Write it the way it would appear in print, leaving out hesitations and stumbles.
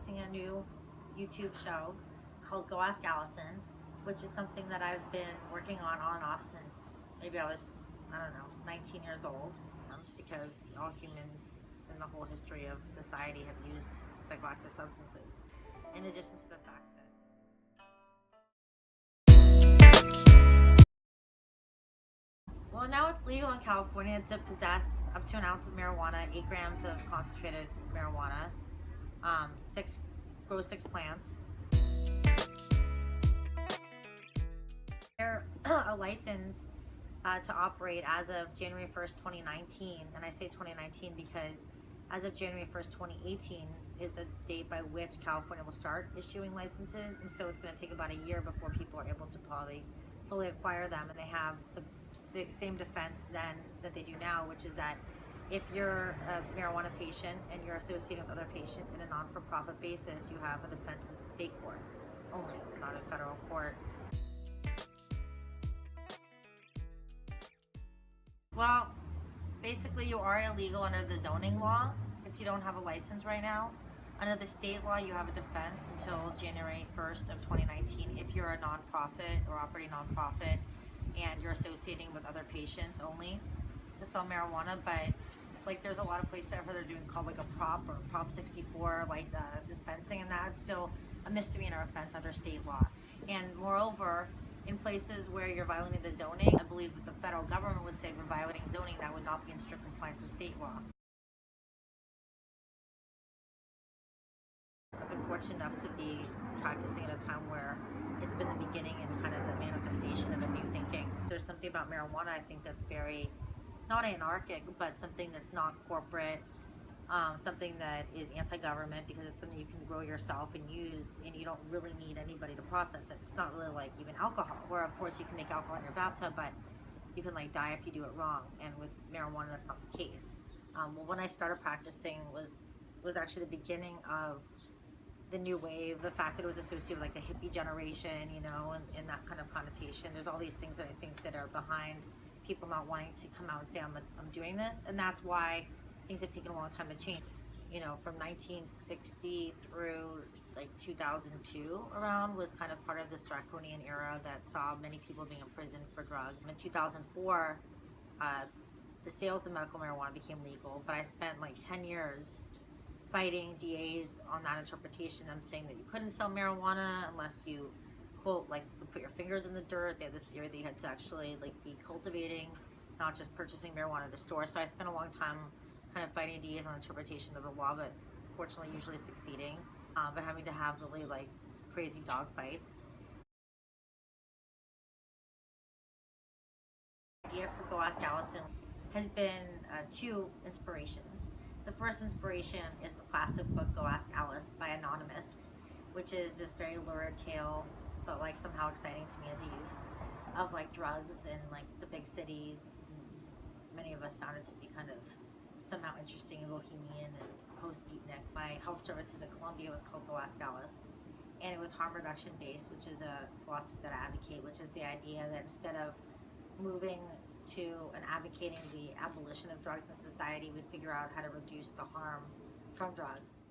producing a new YouTube show called Go Ask Allison, which is something that I've been working on and off since maybe I was, 19 years old, because all humans in the whole history of society have used psychoactive substances, in addition to the fact that well, now it's legal in California to possess up to an ounce of marijuana, 8 grams of concentrated marijuana, grow 6 plants. They're a license to operate as of January 1st, 2019. And I say 2019 because as of January 1st, 2018 is the date by which California will start issuing licenses. And so it's going to take about a year before people are able to probably fully acquire them. And they have the same defense then that they do now, which is that if you're a marijuana patient and you're associating with other patients in a non-for-profit basis, you have a defense in state court only, not in federal court. Well, basically you are illegal under the zoning law if you don't have a license right now. Under the state law, you have a defense until January 1st of 2019 if you're a nonprofit or operating nonprofit and you're associating with other patients only to sell marijuana. But like there's a lot of places I've heard they're doing called like a prop or prop 64, like dispensing, and that's still a misdemeanor offense under state law. And moreover, in places where you're violating the zoning, I believe that the federal government would say for violating zoning that would not be in strict compliance with state law. I've been fortunate enough to be practicing at a time where it's been the beginning and kind of the manifestation of a new thinking. There's something about marijuana I think that's very, not anarchic, but something that's not corporate, something that is anti-government because it's something you can grow yourself and use, and you don't really need anybody to process it. It's not really like even alcohol, where of course you can make alcohol in your bathtub, but you can like die if you do it wrong. And with marijuana, that's not the case. Well, when I started practicing was actually the beginning of the new wave, the fact that it was associated with like the hippie generation, and that kind of connotation. There's all these things that I think that are behind people not wanting to come out and say I'm doing this, and that's why things have taken a long time to change. From 1960 through like 2002 around was kind of part of this draconian era that saw many people being imprisoned for drugs. In 2004, the sales of medical marijuana became legal, but I spent like 10 years fighting DAs on that interpretation. I'm saying that you couldn't sell marijuana unless you, quote, like put your fingers in the dirt. They had this theory that you had to actually like be cultivating, not just purchasing marijuana at a store. So I spent a long time kind of fighting DAs on interpretation of the law, but fortunately usually succeeding, but having to have really like crazy dog fights. The idea for Go Ask Allison has been 2 inspirations. The first inspiration is the classic book Go Ask Alice by Anonymous, which is this very lurid tale, but like somehow exciting to me as a youth, of like drugs in like the big cities. Many of us found it to be kind of somehow interesting and bohemian and post-beatnik. My health services at Columbia was called Go Ask Alice, and it was harm reduction based, which is a philosophy that I advocate, which is the idea that instead of moving to and advocating the abolition of drugs in society, we figure out how to reduce the harm from drugs.